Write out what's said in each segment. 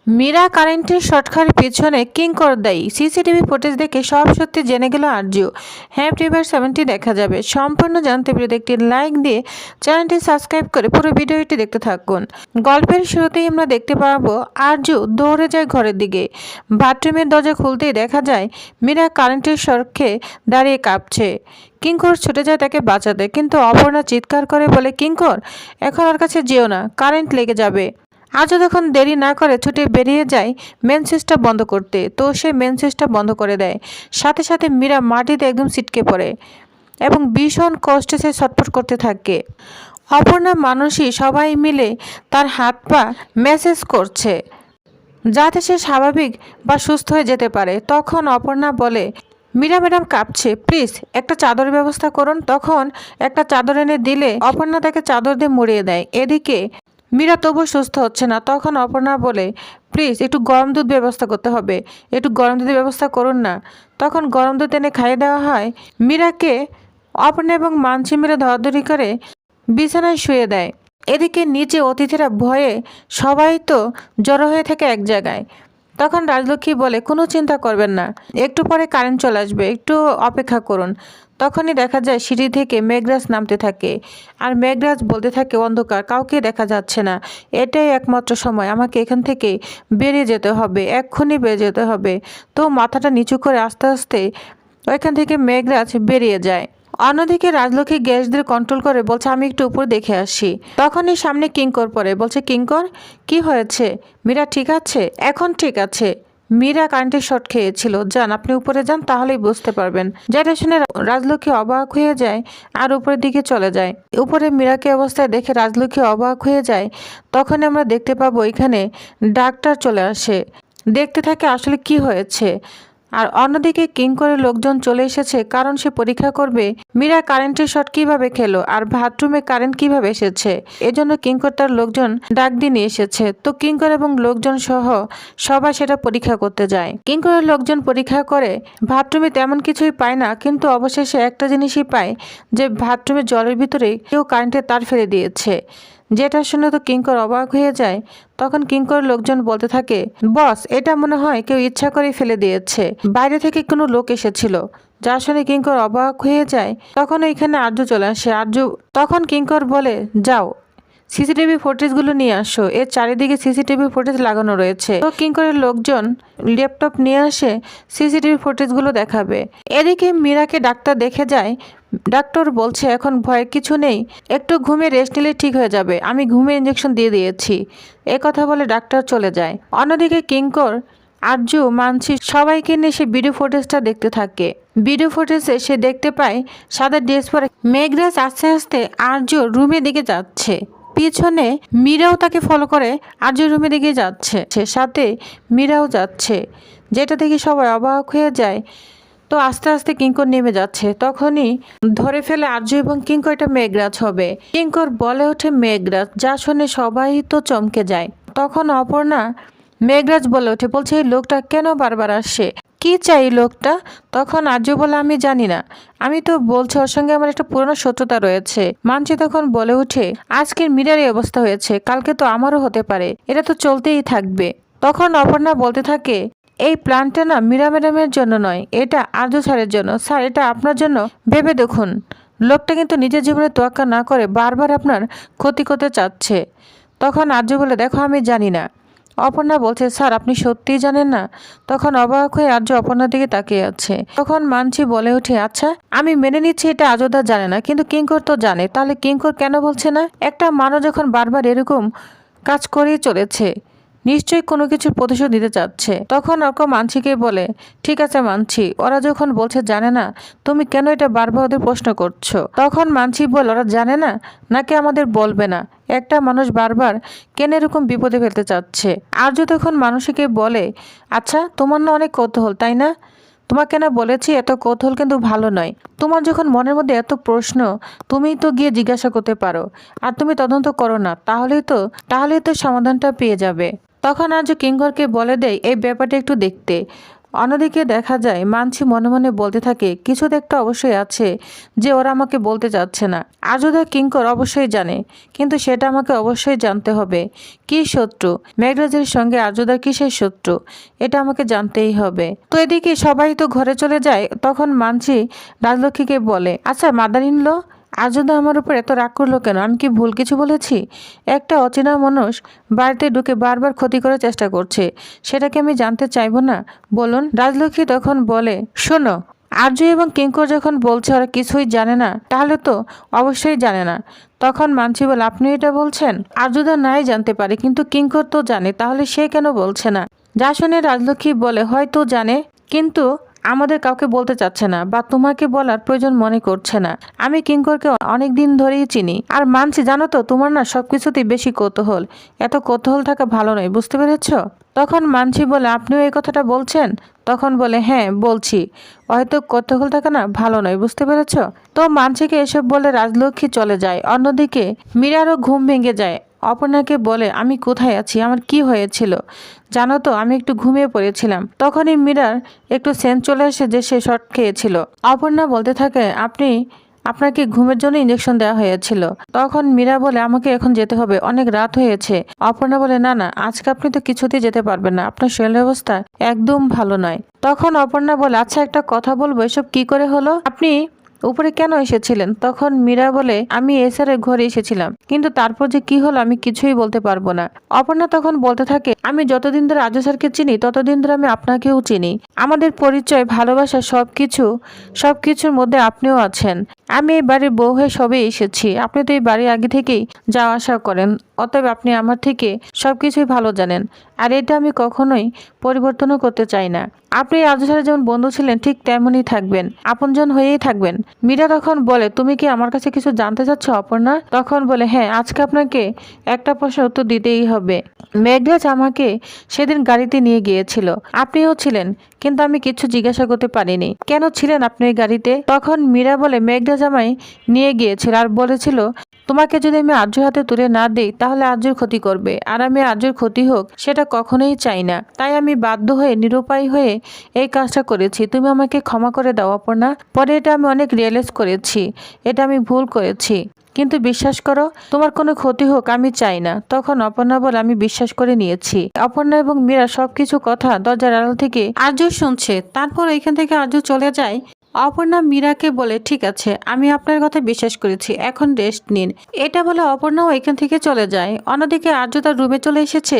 মীরা কারেন্টের শর্টকার পেছনে কিঙ্কর দায়ী। সিসিটিভি ফুটেজ দেখে সব সত্যি জেনে গেল আরজু। হ্যাপি এভার 70 দেখা যাবে। সম্পূর্ণ জানতে পেরে একটি লাইক দিয়ে চ্যানেলটি সাবস্ক্রাইব করে পুরো ভিডিওটি দেখতে থাকুন। গল্পের শুরুতেই আমরা দেখতে পাবো আরজু দৌড়ে যায় ঘরের দিকে। বাথরুমের দরজা খুলতেই দেখা যায় মীরা কারেন্টের শর্টকে দাঁড়িয়ে কাঁপছে। কিঙ্কর ছুটে যায় তাকে বাঁচাতে, কিন্তু অপর্ণা চিৎকার করে বলে, কিঙ্কর এখন ওর কাছে যেও না, কারেন্ট লেগে যাবে। আজও তখন দেরি না করে ছুটে বেরিয়ে যায় মেন সুইচটা বন্ধ করতে। তো সে মেন সুইচটা বন্ধ করে দেয়। সাথে সাথে মীরা মাটিতে একদম ছিটকে পড়ে এবং ভীষণ কষ্টে সে ছটফট করতে থাকে। অপর্ণা মানুষই সবাই মিলে তার হাত পা ম্যাসেজ করছে যাতে সে স্বাভাবিক বা সুস্থ হয়ে যেতে পারে। তখন অপর্ণা বলে, মীরা ম্যাডাম কাঁপছে, প্লিজ একটা চাদরের ব্যবস্থা করুন। তখন একটা চাদর এনে দিলে অপর্ণা তাকে চাদর দিয়ে মুড়িয়ে দেয়। এদিকে মীরা তবু সুস্থ হচ্ছে না। তখন অপর্ণা বলে, প্লিজ একটু গরম দুধ ব্যবস্থা করতে হবে, একটু গরম দুধের ব্যবস্থা করুন না। তখন গরম দুধ এনে খাইয়ে দেওয়া হয় মীরাকে। অপর্ণা এবং মানসী মিলে ধরাধরি করে বিছানায় শুয়ে দেয়। এদিকে নিচে অতিথিরা ভয়ে সবাই তো জড়ো হয়ে থাকে এক জায়গায়। তখন রাজলক্ষ্মী বলে, কোনো চিন্তা করবেন না, একটু পরে কারেন্ট চলে আসবে, একটু অপেক্ষা করুন। তখনই দেখা যায় সিঁড়ি থেকে মেঘরাজ নামতে থাকে। আর মেঘরাজ বলতে থাকে, অন্ধকার, কাউকে দেখা যাচ্ছে না, এটাই একমাত্র সময়, আমাকে এখান থেকে বেরিয়ে যেতে হবে, এক্ষুনি বেরিয়ে যেতে হবে। তো মাথাটা নিচু করে আস্তে আস্তে ওইখান থেকে মেঘরাজ বেরিয়ে যায়। অন্যদিকে রাজলক্ষ্মী গ্যাস দিয়ে কন্ট্রোল করে বলছে, আমি একটু উপর দেখে আসি। তখনই সামনে কিঙ্কর পড়ে, বলছে, কিঙ্কর কি হয়েছে? মীরা ঠিক আছে? এখন ঠিক আছে, মীরা কারেন্টের শর্ট খেয়েছিল, যান আপনি উপরে যান, তাহলেই বুঝতে পারবেন। যেটা শুনে রাজলক্ষ্মী অবাক হয়ে যায় আর উপরের দিকে চলে যায়। উপরে মীরাকে অবস্থায় দেখে রাজলক্ষ্মী অবাক হয়ে যায়। তখন আমরা দেখতে পাবো এখানে ডাক্তার চলে আসে, দেখতে থাকে আসলে কি হয়েছে। আর অন্যদিকে কিঙ্করের লোকজন চলে এসেছে, কারণ সে পরীক্ষা করবে মীরা কারেন্টের শর্ট কিভাবে খেলো আর বাথরুমে কারেন্ট কিভাবে এসেছে। এজন্য কিঙ্কর তার লোকজন ডাক দিয়ে নিয়ে এসেছে। তো কিঙ্কর এবং লোকজন সহ সবাই সেটা পরীক্ষা করতে যায়। কিঙ্করের লোকজন পরীক্ষা করে বাথরুমে তেমন কিছুই পায় না, কিন্তু অবশেষে একটা জিনিসই পায়, যে বাথরুমের জলের ভিতরে কেউ কারেন্টের তার ফেলে দিয়েছে। যেটা শুনে তো কিঙ্কর অবাক হয়ে যায়। তখন কিঙ্কর লোকজন বলতে থাকে, বস, এটা মনে হয় কেউ ইচ্ছা করে ফেলে দিয়েছে, বাইরে থেকে কোনো লোক এসেছিল। যা শুনে কিঙ্কর অবাক হয়ে যায়। তখন এখানে আরজু চলে আসে। আরজু তখন কিঙ্কর বলে, যাও সিসিটিভি ফুটেজগুলো নিয়ে আসো, এর চারিদিকে সিসিটিভি ফুটেজ লাগানো রয়েছে। তো কিঙ্করের লোকজন ল্যাপটপ নিয়ে আসে, সিসিটিভি ফুটেজগুলো দেখাবে। এদিকে মীরাকে ডাক্তার দেখে যায়। ডাক্তার বলছে, এখন ভয়ের কিছু নেই, একটু ঘুমে রেস্ট নিলে ঠিক হয়ে যাবে, আমি ঘুমে ইঞ্জেকশন দিয়ে দিয়েছি। এ কথা বলে ডাক্তার চলে যায়। অন্যদিকে কিঙ্কর, আরজু, মানসি সবাইকে নিয়ে সে ভিডিও ফুটেজটা দেখতে থাকে। ভিডিও ফুটেজে সে দেখতে পায় সাদা ড্রেস পরে মেঘরাজ আস্তে আস্তে আরজুর রুমের দিকে যাচ্ছে। পিছনে মীরাও তাকে ফলো করে আরজুর রুমের দিকে যাচ্ছে, সাথে মীরাও যাচ্ছে, যেটা দেখে সবাই অবাক হয়ে যায়। তো আস্তে আস্তে কিঙ্কর নেমে যাচ্ছে। তখনই ধরে ফেলে আরজু এবং কিঙ্কর এটা মেঘরাজ হবে। কিঙ্কর বলে ওঠে, মেঘরাজ, যা শুনে সবাই তো চমকে যায়। তখন অপর্ণা মেঘরাজ বলে ওঠে, বলছে, এই লোকটা কেন বারবার আসে, কি চাই লোকটা? তখন আরজু বলে, আমি জানি না, আমি তো বলছি ওর সঙ্গে আমার একটা পুরনো শত্রুতা রয়েছে। মানসি তখন বলে উঠে, আজকের মীরার এই অবস্থা হয়েছে, কালকে তো আমারও হতে পারে, এটা তো চলতেই থাকবে। তখন অপর্ণা বলতে থাকে, এই প্ল্যানটা না মীরা ম্যাডামের জন্য নয়, এটা আরজু স্যারের জন্য। স্যার, এটা আপনার জন্য ভেবে দেখুন, লোকটা কিন্তু নিজের জীবনে তোয়াক্কা না করে বারবার আপনার ক্ষতি করতে চাচ্ছে। তখন আরজু বলে, দেখো আমি জানি না। অপর্ণা বলছে, স্যার আপনি সত্যিই জানেন না? তখন অবাক হয়ে আরজু অপর্ণার দিকে তাকিয়ে আছে। তখন মানসি বলে উঠে, আচ্ছা আমি মেনে নিচ্ছি এটা আজদা জানে না, কিন্তু কিঙ্কর তো জানে, তাহলে কিঙ্কর কেন বলছে না? একটা মানুষ যখন বারবার এরকম কাজ করেই চলেছে, নিশ্চয়ই কোনো কিছুর প্রতিশোধ নিতে চাচ্ছে। তখন অর্ক মানসিকে বলে, ঠিক আছে মানসি, ওরা যখন বলছে জানে না, তুমি কেন এটা বারবার ওদের প্রশ্ন করছো? তখন মানসি বলে, ওরা জানে না নাকি আমাদের বলবে না? একটা মানুষ বারবার কেন এরকম বিপদে ফেলতে চাচ্ছে? আর্য তখন মানসিকে বলে, আচ্ছা তোমার না অনেক কৌতূহল, তাই না? তোমাকে না বলেছি এত কৌতূহল কিন্তু ভালো নয়। তোমার যখন মনের মধ্যে এত প্রশ্ন, তুমিই তো গিয়ে জিজ্ঞাসা করতে পারো, আর তুমি তদন্ত করো না, তাহলেই তো সমাধানটা পেয়ে যাবে। তখন আজ কিঙ্করকে বলে দেয় এই ব্যাপারটা একটু দেখতে। অন্যদিকে দেখা যায় মানছি মনে মনে বলতে থাকে কিছু তো একটা অবশ্যই আছে যে ওরা আমাকে বলতে চাচ্ছে না। আর্যদা কিঙ্কর অবশ্যই জানে, কিন্তু সেটা আমাকে অবশ্যই জানতে হবে। কি শত্রু? মেঘরাজের সঙ্গে আর্যদার কিসের শত্রু? এটা আমাকে জানতেই হবে। তো এদিকে সবাই তো ঘরে চলে যায়। তখন মানছি রাজলক্ষ্মীকে বলে, আচ্ছা মাদার ইন ল, আর্যদা আমার উপর এত রাগ করলো কেন? আমি কি ভুল কিছু বলেছি? একটা অচেনা মানুষ বাড়িতে ঢুকে বারবার ক্ষতি করার চেষ্টা করছে, সেটাকে আমি জানতে চাইবো না? বলুন। রাজলক্ষ্মী তখন বলে, শোনো, আর্য এবং কিঙ্কর যখন বলছে ওরা কিছুই জানে না, তাহলে তো অবশ্যই জানে না। তখন মানছি বলে, আপনি এটা বলছেন? আর্যদা নাই জানতে পারে, কিন্তু কিঙ্কর তো জানে, তাহলে সে কেন বলছে না? যা শুনে রাজলক্ষ্মী বলে, হয়তো জানে, কিন্তু আমাদের কাউকে বলতে চাচ্ছে না, বা তোমাকে বলার প্রয়োজন মনে করছে না। আমি কিঙ্করকে অনেক দিন ধরেই চিনি। আর মানছি, জানো তো, তোমার না সবকিছুতেই বেশি কৌতূহল। এত কৌতূহল থাকা ভালো নয়, বুঝতে পেরেছ? তখন মানছি বলে, আপনিও এই কথাটা বলছেন? তখন বলে, হ্যাঁ বলছি, হয়তো কৌতূহল থাকা না ভালো নয়, বুঝতে পেরেছ? তো মানসিকে এসব বলে রাজলক্ষ্মী চলে যায়। অন্যদিকে মীরারও ঘুম ভেঙে যায়। অপর্ণাকে বলে, আমি কোথায় আছি, আমার কি হয়েছিল জানো তো? আমি একটু ঘুমিয়ে পড়েছিলাম। তখনই মীরার একটু সেন্স চলে আসে যে সে শর্ট খেয়েছিল। অপর্ণা বলতে থাকে, আপনাকে ঘুমের জন্য ইঞ্জেকশন দেওয়া হয়েছিল। তখন মীরা বলে, আমাকে এখন যেতে হবে, অনেক রাত হয়েছে। অপর্ণা বলে, না না, আজকে আপনি তো কিছুতেই যেতে পারবেন না, আপনার শরীরের অবস্থা একদম ভালো নয়। তখন অপর্ণা বলে, আচ্ছা একটা কথা বলবো, এসব কি করে হলো? আপনি উপরে কেন এসেছিলেন? তখন মীরা বলে, আমি এসআরের ঘরে এসেছিলাম, কিন্তু তারপর যে কি হলো আমি কিছুই বলতে পারবো না। অপর্ণা তখন বলতে থাকে, আমি যতদিন ধরে আর্য স্যারকে চিনি ততদিন ধরে আমি আপনাকেও চিনি। আমাদের পরিচয়, ভালোবাসা, সবকিছুর মধ্যে আপনিও আছেন। আমি এই বাড়ির বউ হয়ে সবে এসেছি, আপনি তো এই বাড়ি আগে থেকেই যাওয়া আসা করেন, অতএব আপনি আমার থেকে সবকিছুই ভালো জানেন। আর এটা আমি কখনোই পরিবর্তনও করতে চাই না। আপনি আর্য স্যারের যেমন বন্ধু ছিলেন ঠিক তেমনই থাকবেন, আপনজন হয়েই থাকবেন। মীরা তখন বলে, তুমি কি আমার কাছে কিছু জানতে চাচ্ছ অপর্ণা? তখন বলে, হ্যাঁ, আজকে আপনাকে একটা প্রশ্নের উত্তর দিতেই হবে। মেঘরাজ আমাকে সেদিন গাড়িতে নিয়ে গিয়েছিল, আপনিও ছিলেন, কিন্তু আমি কিছু জিজ্ঞাসা করতে পারিনি। কেন ছিলেন আপনি এই গাড়িতে? তখন মীরা বলে, মেঘরাজ আমায় নিয়ে গিয়েছিল আর বলেছিল, তোমাকে যদি আমি আর্য হাতে তুলে না দিই তাহলে আর্যর ক্ষতি করবে, আর আমি আর্যর ক্ষতি হোক সেটা কখনোই চাই না। তাই আমি বাধ্য হয়ে, নিরুপায় হয়ে এই কাজটা করেছি। তুমি আমাকে ক্ষমা করে দাও অপর্ণা। পরে এটা আমি অনেক রিয়েলাইজ করেছি, এটা আমি ভুল করেছি, কিন্তু বিশ্বাস করো, তোমার কোনো ক্ষতি হোক আমি চাই না। তখন অপর্ণা বলে, আমি বিশ্বাস করে নিয়েছি। অপর্ণা এবং মীরা সবকিছু কথা দরজার আড়াল থেকে আর্য শুনছে। তারপর এখান থেকে আর্য চলে যায়। অপর্ণা মীরাকে বলে, ঠিক আছে, আমি আপনার কথা বিশ্বাস করেছি, এখন রেস্ট নিন। এটা বলে অপর্ণাও এখান থেকে চলে যায়। অন্যদিকে আর্য তার রুমে চলে এসেছে।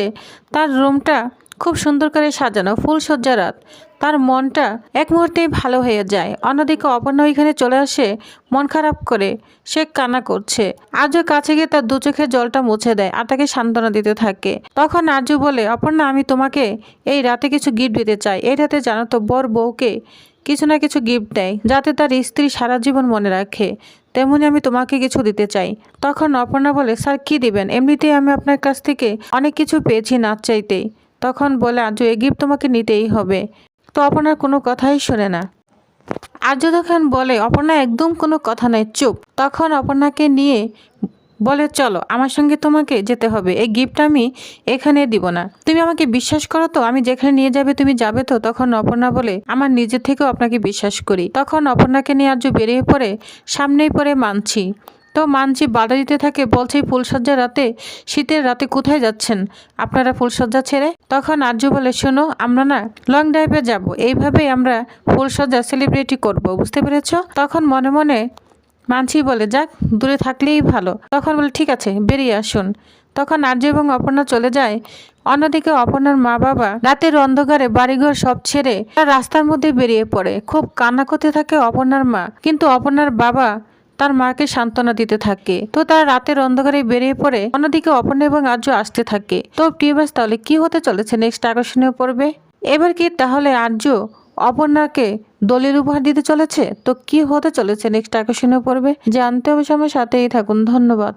তার রুমটা খুব সুন্দর করে সাজানো, ফুলসজ্জা রাত। তার মনটা এক মুহূর্তেই ভালো হয়ে যায়। অন্যদিকে অপর্ণা ওইখানে চলে আসে মন খারাপ করে, সে কান্না করছে। আর্য কাছে গিয়ে তার দু চোখের জলটা মুছে দেয় আর তাকে সান্ত্বনা দিতে থাকে। তখন আর্য বলে, অপর্ণা, আমি তোমাকে এই রাতে কিছু গিফট দিতে চাই। এই রাতে জানো তো, বর বউকে কিছু না কিছু গিফট দেয় যাতে তার স্ত্রী সারা জীবন মনে রাখে, তেমনি আমি তোমাকে কিছু দিতে চাই। তখন অপর্ণা বলে, স্যার কি দিবেন? এমনিতেই আমি আপনার কাছ থেকে অনেক কিছু পেয়েছি নাচ চাইতেই। তখন বলে আর্য, এই গিফট তোমাকে নিতেই হবে। তো অপর্ণার কোনো কথাই শোনে না। আর্য তখন বলে, অপর্ণা একদম কোনো কথা নাই, চুপ। তখন অপর্ণাকে নিয়ে বলে, চলো আমার সঙ্গে, তোমাকে যেতে হবে, এই গিফট আমি এখানে দিব না। তুমি আমাকে বিশ্বাস করো তো? আমি যেখানে নিয়ে যাবে তুমি যাবে তো? তখন অপর্ণা বলে, আমার নিজের থেকেও আপনাকে বিশ্বাস করি। তখন অপর্ণাকে নিয়ে আর্য বেরিয়ে পড়ে। সামনেই পড়ে মানছি। তো মানছি বাধা দিতে থাকে, বলছে, ফুলসজ্জা রাতে, শীতের রাতে কোথায় যাচ্ছেন আপনারা ফুলসজ্জা ছেড়ে? তখন আর্য বলে, শোনো, আমরা না লং ড্রাইভে যাব, এইভাবেই আমরা ফুলসজ্জা সেলিব্রেটি করব, বুঝতে পেরেছ? তখন মনে মনে মানছি বলে, যাক, দূরে থাকলেই ভালো। তখন বলে, ঠিক আছে, বেরিয়ে আসুন। তখন আর্য এবং অপর্ণা চলে যায়। অন্যদিকে অপর্ণার মা বাবা রাতের অন্ধকারে বাড়িঘর সব ছেড়ে তার রাস্তার মধ্যে বেরিয়ে পড়ে। খুব কান্না করতে থাকে অপর্ণার মা, কিন্তু অপর্ণার বাবা তার মাকে সান্ত্বনা দিতে থাকে। তো তারা রাতের অন্ধকারে বেরিয়ে পড়ে। অন্যদিকে অপর্ণা এবং আর্য আসতে থাকে। তো প্রিয়বাস, তাহলে কি হতে চলেছে নেক্সট আকর্ষণীয় পর্বে? এবার কি তাহলে আর্য অপর্ণাকে দলিল উপহার দিতে চলেছে? তো কি হতে চলেছে নেক্সট আকর্ষণীয় পর্বে জানতে অবশ্যই আমার সাথেই থাকুন। ধন্যবাদ।